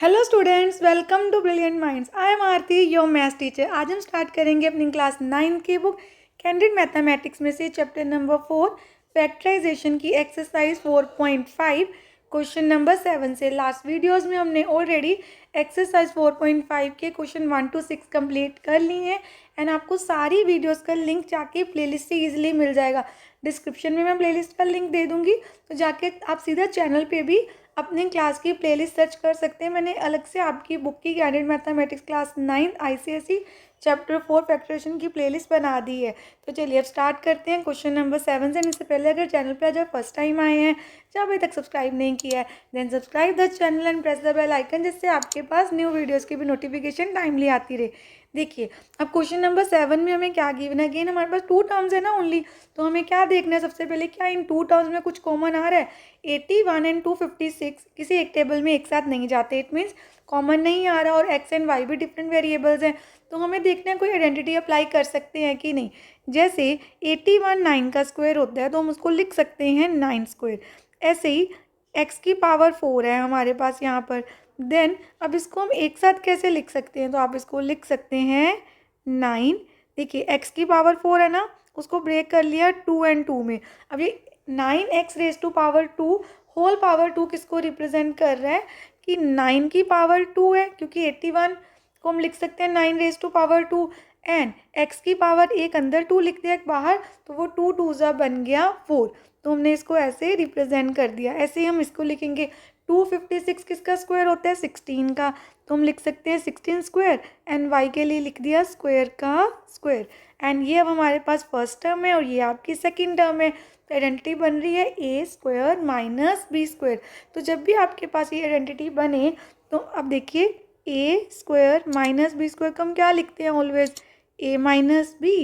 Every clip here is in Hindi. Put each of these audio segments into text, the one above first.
Hello students, welcome to brilliant minds. I am Aarti, your maths teacher. आज हम स्टार्ट करेंगे अपनी क्लास 9 की बुक कैंडिड मैथमेटिक्स में से चैप्टर नंबर 4 फैक्टराइजेशन की एक्सरसाइज 4.5 क्वेश्चन नंबर 7 से। लास्ट वीडियोस में हमने ऑलरेडी एक्सरसाइज 4.5 के क्वेश्चन 1 to 6 कंप्लीट कर लिए हैं एंड आपको सारी वीडियोस का लिंक जाके प्लेलिस्ट से इजीली मिल जाएगा। डिस्क्रिप्शन में मैं प्लेलिस्ट का लिंक दे दूंगी, तो जाके आप सीधा चैनल पे भी अपने क्लास की प्लेलिस्ट सर्च कर सकते हैं। मैंने अलग से आपकी बुक की candid mathematics class 9 ICSE chapter 4 factorisation की प्लेलिस्ट बना दी है। तो चलिए अब स्टार्ट करते हैं क्वेश्चन नंबर 7 से। इससे पहले अगर चैनल पे आज आप फर्स्ट टाइम आए हैं या अभी तक सब्सक्राइब नहीं किया है, then subscribe the channel and press the bell icon, जिससे आपके पास न्यू वीडियोज़ की भी नोटिफिकेशन टाइमली आती रहे। देखिए अब क्वेश्चन नंबर 7 में हमें क्या गिवन है। अगेन हमारे पास 2 टर्म्स है ना ओनली, तो हमें क्या देखना है सबसे पहले, क्या इन 2 टर्म्स में कुछ कॉमन आ रहा है। 81 एंड 256 किसी एक टेबल में एक साथ नहीं जाते, इट मीन्स कॉमन नहीं आ रहा, और एक्स एंड वाई भी डिफरेंट वेरिएबल्स हैं। तो हमें देखना है कोई आइडेंटिटी अप्लाई कर सकते हैं कि नहीं। जैसे 81 9 का स्क्वायर होता है तो हम उसको लिख सकते हैं 9 स्क्वायर। ऐसे ही एक्स की पावर 4 है हमारे पास यहाँ पर, देन अब इसको हम एक साथ कैसे लिख सकते हैं, तो आप इसको लिख सकते हैं 9। देखिए एक्स की पावर 4 है ना, उसको ब्रेक कर लिया 2 एंड 2 में। अब ये 9x raise to power 2 whole power 2 किसको रिप्रेजेंट कर रहा है कि 9 की पावर 2 है, क्योंकि 81 को हम लिख सकते हैं 9 raise to power 2 and x की पावर एक अंदर 2 लिख दिया एक बाहर, तो वो 2 2 जा बन गया 4। तो हमने इसको ऐसे रिप्रेजेंट कर दिया। ऐसे ही हम इसको लिखेंगे 256 किसका स्क्वायर होता है 16 का, तो हम लिख सकते हैं 16 स्क्वायर एंड y के लिए लिख दिया स्क्वायर का स्क्वायर। एंड ये अब हमारे पास फर्स्ट टर्म है और ये आपकी सेकंड टर्म है। तो आइडेंटिटी बन रही है A square minus B square. तो जब भी आपके पास ये आइडेंटिटी बने तो अब देखिए a square minus B square को हम क्या लिखते हैं always, a minus b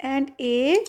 and a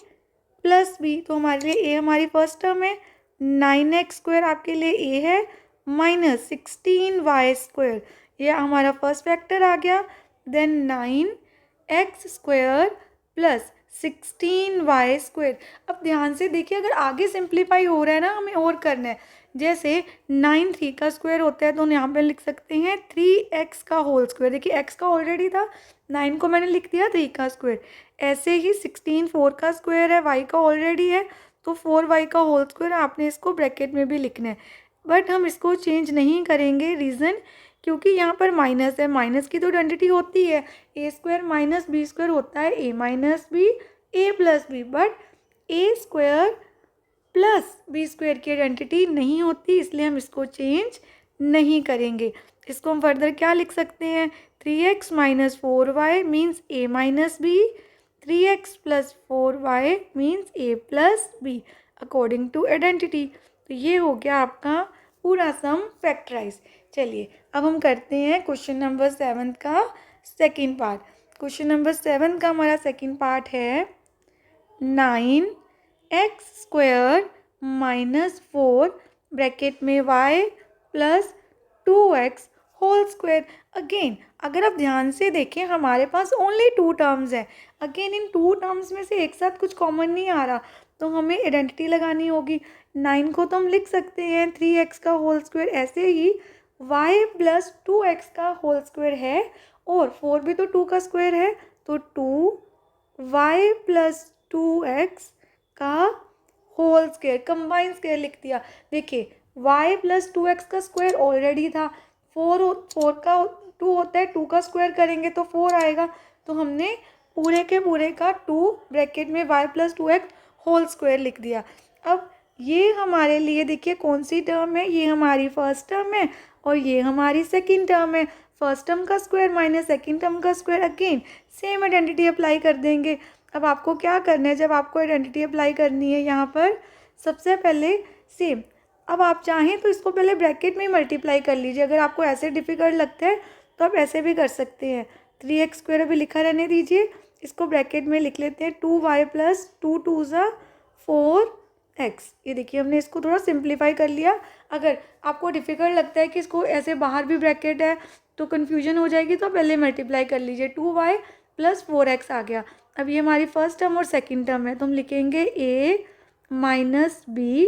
plus b. तो हमारे लिए ए हमारी फर्स्ट टर्म है, 9x स्क्वायर आपके लिए ए है माइनस 16y स्क्वायर, ये हमारा फर्स्ट फैक्टर आ गया। Then 9x square plus 16y square. अब ध्यान से देखिए, अगर आगे सिंप्लीफाई हो रहा है ना, हमें और करना है। जैसे 9 3 का स्क्वायर होता है तो हम यहाँ पे लिख सकते हैं 3x का होल स्क्वायर। देखिए x का ऑलरेडी था, 9 को मैंने लिख दिया 3 का स्क्वायर। ऐसे ही 16 4 का स्क्वायर है, y का ऑलरेडी है तो 4y का होल स्क्वायर, आपने इसको ब्रैकेट में भी लिखना है। बट हम इसको चेंज नहीं करेंगे, रीज़न क्योंकि यहाँ पर माइनस है, माइनस की तो आइडेंटिटी होती है, A square minus B square होता है A minus B A plus B, but A square plus B square की आइडेंटिटी नहीं होती, इसलिए हम इसको चेंज नहीं करेंगे। इसको हम फर्दर क्या लिख सकते हैं, 3x minus 4y means a minus b, 3x plus 4y means a plus b according to identity. तो ये हो गया आपका पूरा सम फैक्टराइज। चलिए अब हम करते हैं क्वेश्चन नंबर 7 का सेकंड पार्ट। क्वेश्चन नंबर 7 का हमारा सेकंड पार्ट है 9x स्क्वायर माइनस 4 ब्रैकेट में y plus 2x whole square. Again अगर आप ध्यान से देखें हमारे पास ओनली 2 टर्म्स हैं। अगेन इन 2 टर्म्स में से एक साथ कुछ कॉमन नहीं आ रहा, तो हमें आइडेंटिटी लगानी होगी। 9 को तो हम लिख सकते हैं 3x का होल स्क्वायर, ऐसे ही y प्लस 2x का होल स्क्वायर है और 4 भी तो 2 का स्क्वायर है, तो 2y प्लस 2x का होल स्क्वायर कंबाइन स्क्वायर लिख दिया। देखिए y प्लस 2x का स्क्वायर ऑलरेडी था, 4 का 2 होता है, 2 का स्क्वायर करेंगे तो 4 आएगा, तो हमने पूरे के पूरे का 2 ब्रैकेट में y plus 2x whole square लिख दिया। अब ये हमारे लिए देखिए कौन सी टर्म है, ये हमारी फर्स्ट टर्म है और ये हमारी सेकंड टर्म है। फर्स्ट टर्म का स्क्वायर माइनस सेकंड टर्म का square, again same identity apply कर देंगे। अब आपको क्या करना है, जब आपको आइडेंटिटी अप्लाई करनी है यहाँ पर सबसे पहले सेम, अब आप चाहें तो इसको पहले ब्रैकेट में ही मल्टीप्लाई कर लीजिए। अगर आपको ऐसे डिफ़िकल्ट लगता है तो आप ऐसे भी कर सकते हैं। 3x स्क्वायर अभी लिखा रहने दीजिए, इसको ब्रैकेट में लिख लेते हैं 2y प्लस 2 2 ज़ा 4x। ये देखिए हमने इसको थोड़ा सिंप्लीफाई कर लिया। अगर आपको डिफ़िकल्ट लगता है कि इसको ऐसे बाहर भी ब्रैकेट है तो कन्फ्यूजन हो जाएगी, तो पहले मल्टीप्लाई कर लीजिए, 2y प्लस 4x आ गया। अब ये हमारी फर्स्ट टर्म और सेकंड टर्म है, तो हम लिखेंगे a माइनस बी।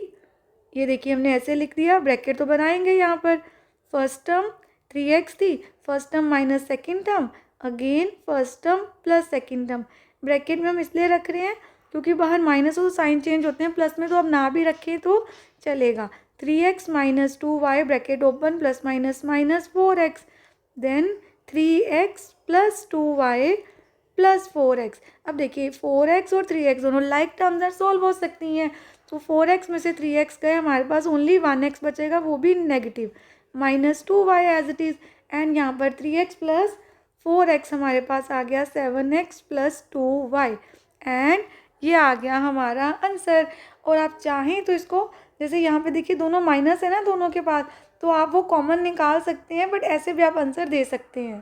ये देखिए हमने ऐसे लिख दिया, ब्रैकेट तो बनाएंगे यहाँ पर। फर्स्ट टर्म 3x थी, first term minus second term, again first term plus second term. Bracket में हम इसलिए रख रहे हैं क्योंकि बाहर माइनस हो तो साइन चेंज होते हैं, प्लस में तो अब ना भी रखें तो चलेगा। 3x minus 2y bracket open plus minus minus 4x, then 3x plus 2y plus 4x। अब देखिए 4x और 3x दोनों लाइक टर्म्स हैं, सॉल्व हो सकती हैं। तो 4x में से 3x गए, हमारे पास ओनली 1x बचेगा, वो भी negative, minus 2y as it is. And यहाँ पर 3x प्लस 4x हमारे पास आ गया 7x प्लस 2y, एंड ये आ गया हमारा आंसर। और आप चाहें तो इसको, जैसे यहाँ पे देखिए दोनों माइनस है ना दोनों के पास, तो आप वो कॉमन निकाल सकते हैं, बट ऐसे भी आप आंसर दे सकते हैं।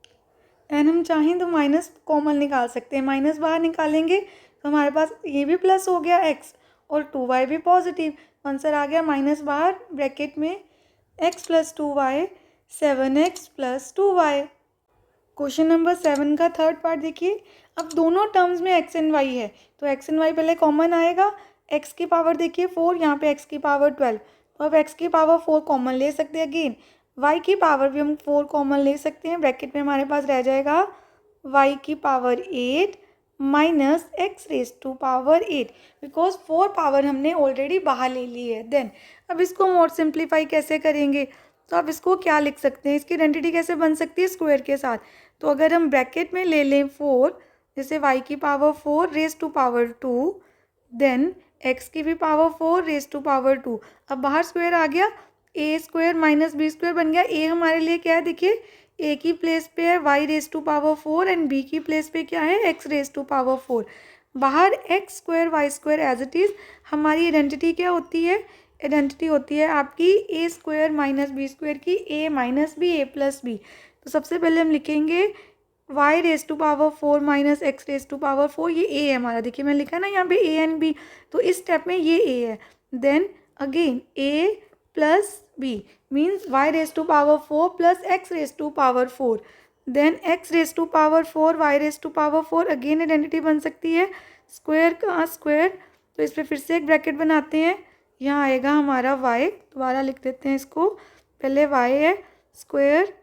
एंड हम चाहें तो माइनस कॉमन निकाल सकते हैं, माइनस बाहर निकालेंगे तो हमारे पास ये भी प्लस हो गया x और 2y भी पॉजिटिव, आंसर आ गया माइनस बाहर ब्रैकेट में x plus 2y 7x plus 2y। Question number 7 का थर्ड पार्ट देखिए। अब दोनों टर्म्स में x एंड y है, तो x एंड y पहले कॉमन आएगा। x की पावर देखिए 4, यहाँ पे x की पावर 12, तो अब x की पावर 4 कॉमन ले सकते हैं अगेन। y की पावर भी हम 4 कॉमन ले सकते हैं, ब्रैकेट में हमारे पास रह जाएगा y की power 8 minus x raise to power 8, because 4 power हमने ऑलरेडी बाहर ले ली है। देन अब इसको मोर सिंप्लीफाई कैसे करेंगे, तो आप इसको क्या लिख सकते हैं, इसकी आइडेंटिटी कैसे बन सकती है स्क्वायर के साथ। तो अगर हम ब्रैकेट में ले लें 4, जैसे y की power 4 raise to power 2, then x की भी पावर 4 रेज टू पावर 2, अब बाहर स्क्वायर आ गया, a square minus B square बन गया। a हमारे लिए क्या है देखिए, a की प्लेस पे है y raise to power 4 and b की प्लेस पे क्या है x रेज टू पावर 4। बाहर x square y square as it is, हमारी आइडेंटिटी क्या होती है, आइडेंटिटी होती है आपकी a square minus B square की, a minus b a plus b. तो सबसे पहले हम लिखेंगे y raise to power 4 minus x raise to power 4, ये a है हमारा, देखिए मैं लिखा ना यहाँ पे a एंड b, तो इस स्टेप में ये a है। Then again a plus b means y raise to power 4 plus x raise to power 4, then x raise to power 4 y raise to power 4, again identity बन सकती है स्क्वायर का स्क्वायर, तो इस पर फिर से एक ब्रैकेट बनाते हैं, यहाँ आएगा हमारा y, दोबारा लिख देते हैं इसको, पहले y है square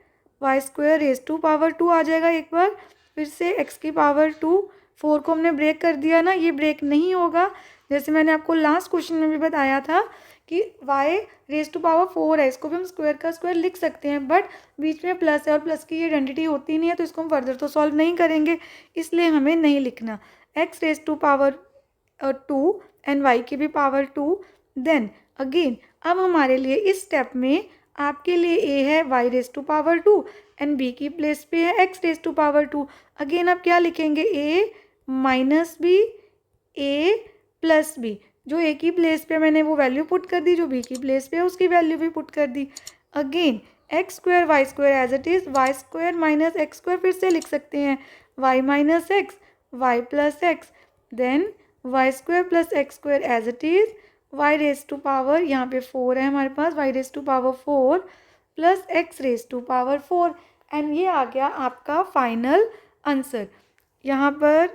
Y square raise to power 2 आ जाएगा एक बार, फिर से x की पावर 2, 4 को हमने ब्रेक कर दिया ना, ये ब्रेक नहीं होगा, जैसे मैंने आपको लास्ट क्वेश्चन में भी बताया था कि y रेज टू पावर 4 है, इसको भी हम स्क्वायर का स्क्वायर लिख सकते हैं, बट बीच में प्लस है और प्लस की ये आइडेंटिटी होती नहीं है, तो इसको हम फर्दर तो सॉल्व नहीं करेंगे, इसलिए हमें नहीं लिखना। x raise to power 2 and y की भी पावर 2, देन अगेन अब हमारे लिए इस स्टेप में आपके लिए a है y raise to power 2 and b की प्लेस पे है x raise to power 2, again आप क्या लिखेंगे a minus b a plus b, जो a की प्लेस पे मैंने वो वैल्यू पुट कर दी, जो b की प्लेस पे है उसकी वैल्यू भी पुट कर दी। Again X square Y square as it is, Y square minus X square फिर से लिख सकते हैं, Y minus X Y plus x, then Y square plus x square as it is, Y raise to power यहाँ पे 4 है हमारे पास, Y raise to power 4 plus x raise to power 4, and ये आ गया आपका फाइनल आंसर। यहाँ पर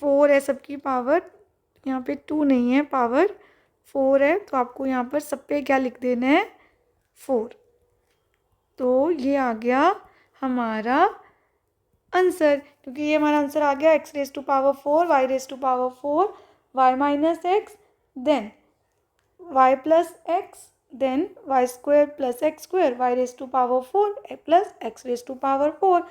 4 है सबकी पावर, यहाँ पे 2 नहीं है, पावर 4 है, तो आपको यहाँ पर सब पे क्या लिख देना है 4, तो ये आ गया हमारा आंसर, क्योंकि ये हमारा आंसर आ गया x raise to power 4 y raise to power 4 y minus x then y plus x then Y square plus x square y raise to power 4 plus x raise to power 4,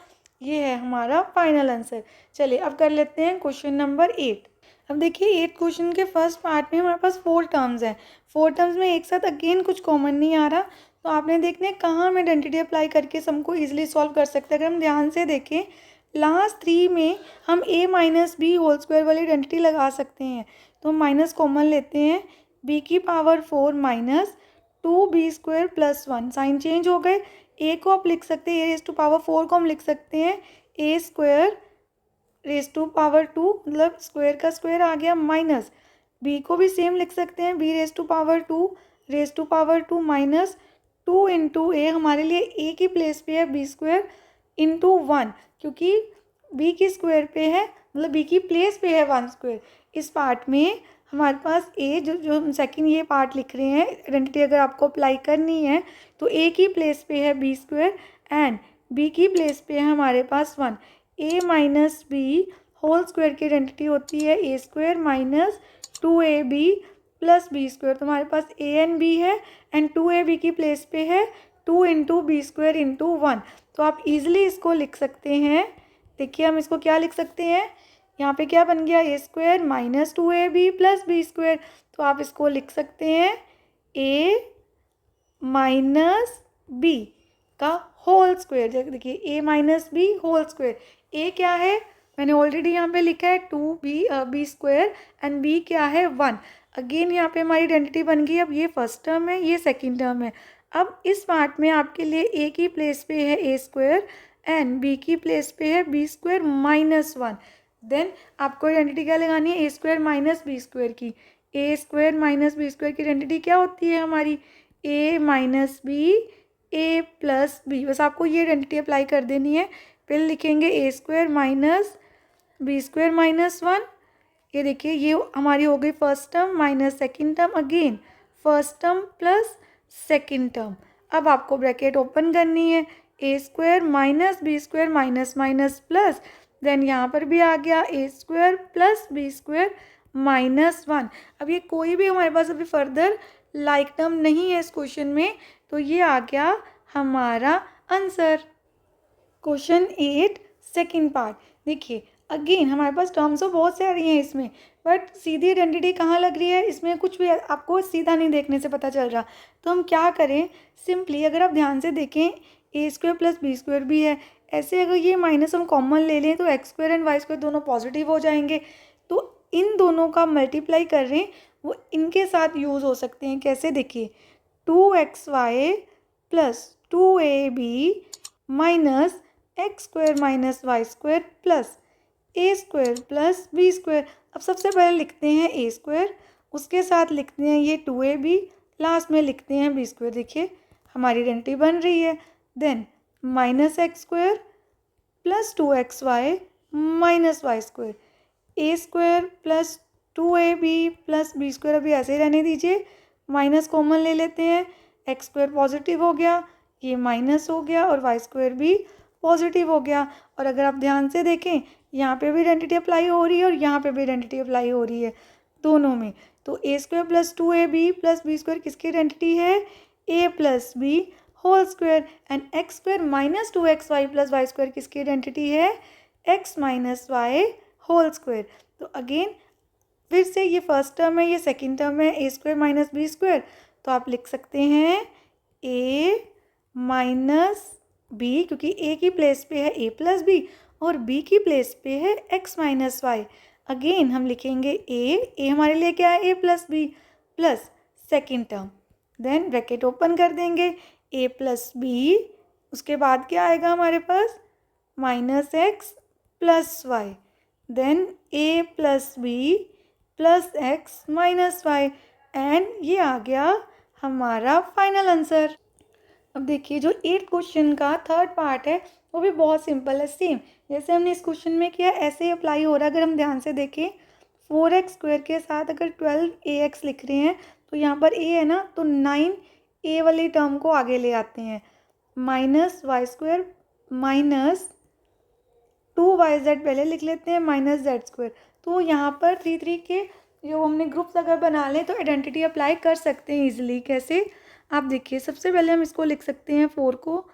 ये है हमारा फाइनल आंसर। चलिए अब कर लेते हैं क्वेश्चन नंबर 8। अब देखिए 8 क्वेश्चन के फर्स्ट पार्ट में हमारे पास 4 टर्म्स हैं, 4 टर्म्स में एक साथ अगेन कुछ कॉमन नहीं आ रहा, तो आपने देखने कहाँ हम आइडेंटिटी अप्लाई करके सबको ईजिली सॉल्व कर सकते हैं। अगर हम ध्यान से देखें लास्ट 3 में हम a minus B whole square वाली आइडेंटिटी लगा सकते हैं, तो हम माइनस कॉमन लेते हैं, b की power 4 minus 2b square plus 1, sign change हो गए, a को आप लिख सकते हैं a रेज टू पावर 4 को हम लिख सकते हैं a square raise to power 2, मतलब स्क्वायर का स्क्वायर आ गया, माइनस b को भी सेम लिख सकते हैं b raise to power 2 raise to power 2 minus 2 into A, हमारे लिए a की प्लेस पे है b स्क्वायर इंटू 1, क्योंकि b की स्क्वायर पे है, मतलब b की प्लेस पे है 1 स्क्वायर। इस पार्ट में हमारे पास a जो हम सेकंड ये पार्ट लिख रहे हैं, आइडेंटिटी अगर आपको अप्लाई करनी है तो a की प्लेस पे है b स्क्वायर एंड बी की प्लेस पे है हमारे पास 1। A minus B whole square की आइडेंटिटी होती है A square minus 2ab plus B square. तो हमारे पास ए एंड बी है एंड 2ab की प्लेस पे है 2 इंटू बी स्क्वायर इंटू 1। तो आप इजीली इसको लिख सकते हैं। देखिए हम इसको क्या लिख सकते हैं, यहाँ पे क्या बन गया A square minus 2ab plus B square. तो आप इसको लिख सकते हैं ए माइनस बी का होल स्क्वायर। देखिए A minus B whole square. ए क्या है, मैंने ऑलरेडी यहाँ पे लिखा है 2b स्क्वायर एंड बी क्या है 1। अगेन यहाँ पे हमारी आइडेंटिटी बन गई। अब ये फर्स्ट टर्म है, ये सेकंड टर्म है। अब इस पार्ट में आपके लिए ए की प्लेस पे है ए स्क्वायर एंड बी की प्लेस पे है बी स्क्वायर माइनस 1। देन आपको आइडेंटिटी क्या लगानी है, A square minus B square की। ए स्क्वायर माइनस बी स्क्वायर की आइडेंटिटी क्या होती है हमारी, ए minus B A plus B. बस आपको ये आइडेंटिटी अप्लाई कर देनी है। फिर लिखेंगे A square minus B square minus 1। ये देखिए ये हमारी हो गई first term minus second term, again first term plus second term. अब आपको ब्रैकेट ओपन करनी है, A square minus B square minus minus plus, then यहाँ पर भी आ गया A square plus B square minus 1। अब ये कोई भी हमारे पास अभी फर्दर लाइक टर्म नहीं है इस क्वेश्चन में, तो ये आ गया हमारा आंसर। Question 8 second part. देखिए अगेन हमारे पास टर्म्स तो बहुत सारी हैं इसमें, बट सीधी आइडेंटिटी कहाँ लग रही है, इसमें कुछ भी आपको सीधा नहीं देखने से पता चल रहा। तो हम क्या करें, सिंपली अगर आप ध्यान से देखें ए स्क्वायर प्लस बी स्क्वायर भी है, ऐसे अगर ये माइनस हम कॉमन ले लें तो x square and y square दोनों पॉजिटिव हो जाएंगे। तो इन दोनों का मल्टीप्लाई कर रहे हैं वो इनके साथ यूज़ हो सकते हैं। कैसे, देखिए 2xy plus 2ab minus X square minus Y square plus A square plus B square. अब सबसे पहले लिखते हैं ए स्क्वायर, उसके साथ लिखते हैं ये 2ab, लास्ट में लिखते हैं बी स्क्वायर। देखिए हमारी आइडेंटिटी बन रही है। Then minus X square plus 2xy minus Y square, A square plus 2ab plus B square. अभी ऐसे ही रहने दीजिए, माइनस कॉमन ले लेते हैं, एक्स स्क्वायर पॉजिटिव हो गया, ये माइनस हो गया और वाई स्क्वायर भी पॉजिटिव हो गया। और अगर आप ध्यान से देखें यहाँ पे भी आइडेंटिटी अप्लाई हो रही है और यहाँ पे भी आइडेंटिटी अप्लाई हो रही है दोनों में। तो A square plus 2ab plus B square किसकी आइडेंटिटी है, A plus B whole square. And X square minus 2xy plus Y square किसकी आइडेंटिटी है, X minus Y whole square. तो अगेन फिर से ये फर्स्ट टर्म है, ये सेकेंड टर्म है, A square minus B square. तो आप लिख सकते हैं ए माइनस बी, क्योंकि ए की प्लेस पे है ए प्लस बी और बी की प्लेस पे है एक्स माइनस वाई। अगेन हम लिखेंगे ए हमारे लिए क्या है, A plus B plus second term, then bracket open कर देंगे ए प्लस बी, उसके बाद क्या आएगा हमारे पास minus X plus Y, then A plus B plus X minus Y, and ये आ गया हमारा फाइनल आंसर। अब देखिए जो 8 क्वेश्चन का थर्ड पार्ट है वो भी बहुत सिंपल है, सेम जैसे हमने इस क्वेश्चन में किया ऐसे ही अप्लाई हो रहा है। अगर हम ध्यान से देखें 4x स्क्वायर के साथ अगर 12ax लिख रहे हैं तो यहाँ पर a है ना, तो 9a वाली टर्म को आगे ले आते हैं, minus Y square minus 2yz पहले लिख लेते हैं माइनस जेड स्क्वायर। तो यहाँ पर 3 के जो हमने ग्रुप्स अगर बना लें तो आइडेंटिटी अप्लाई कर सकते हैं ईजिली। कैसे, आप देखिए सबसे पहले हम इसको लिख सकते हैं 4 को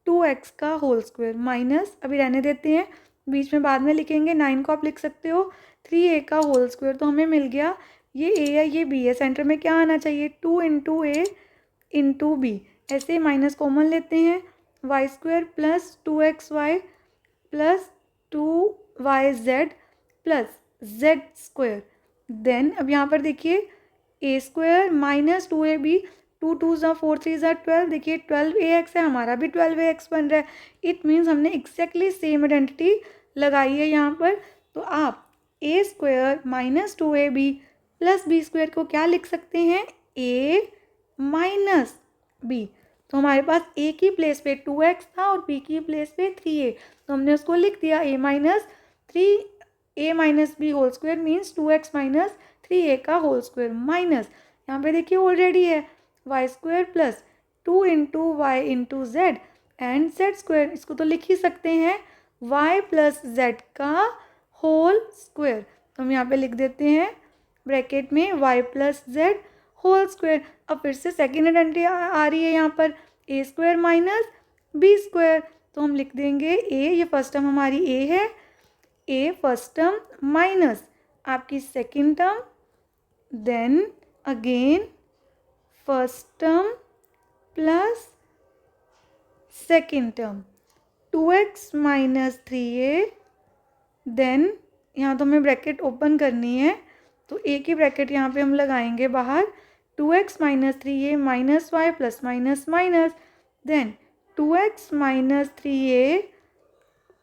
2x का होल स्क्वायर माइनस, अभी रहने देते हैं बीच में बाद में लिखेंगे, 9 को आप लिख सकते हो 3a का होल स्क्वायर। तो हमें मिल गया ये a है ये b है, सेंटर में क्या आना चाहिए 2 इंटू ए इंटू बी। ऐसे माइनस कॉमन लेते हैं, y square plus 2xy plus 2yz plus z square. Then अब यहाँ पर देखिए ए स्क्वायर माइनस 2ab, 2 2 ज़ा 4 3 ज़ा 12, देखिए 12ax है, हमारा भी 12ax बन रहा है। इट मीन्स हमने एग्जैक्टली सेम आइडेंटिटी लगाई है यहाँ पर। तो आप A square minus 2ab plus B square को क्या लिख सकते हैं, a माइनस बी। तो हमारे पास a की प्लेस पे 2x था और b की प्लेस पे 3a, तो हमने उसको लिख दिया a minus 3a minus B whole square means 2x minus 3a का होल स्क्वायर माइनस, यहाँ पे देखिए ऑलरेडी है y square plus 2 into y into z and z square. इसको तो लिख ही सकते हैं y प्लस जेड का होल स्क्वायर। तो हम यहाँ पे लिख देते हैं ब्रैकेट में y plus z whole square. अब फिर से सेकेंड आइडेंटिटी आ रही है यहाँ पर ए स्क्वायर माइनस बी स्क्वायर। तो हम लिख देंगे ए, ये फर्स्ट टर्म हमारी ए है, ए फर्स्ट टर्म माइनस आपकी second term, then again first term plus second term 2x minus 3a। Then यहाँ तो हमें ब्रैकेट ओपन करनी है तो ए की ब्रैकेट यहाँ पे हम लगाएंगे बाहर, 2x minus 3a minus y plus minus minus, then 2x minus 3a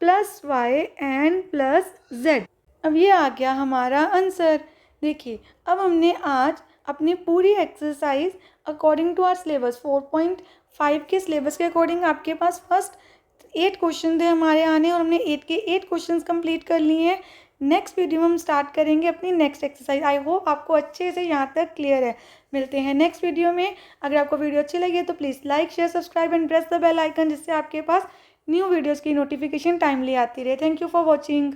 plus y and plus z. अब ये आ गया हमारा आंसर। देखिए अब हमने आज अपनी पूरी exercise according to our syllabus 4.5 के सिलेबस के अकॉर्डिंग, आपके पास फर्स्ट 8 क्वेश्चन थे हमारे आने और हमने 8 के 8 क्वेश्चंस कंप्लीट कर लिए हैं। नेक्स्ट वीडियो में हम स्टार्ट करेंगे अपनी नेक्स्ट एक्सरसाइज। आई होप आपको अच्छे से यहाँ तक क्लियर है। मिलते हैं नेक्स्ट वीडियो में। अगर आपको वीडियो अच्छी लगी है तो please like share subscribe and press the bell icon, जिससे आपके पास न्यू वीडियोज़ की नोटिफिकेशन टाइमली आती रहे। Thank you for watching.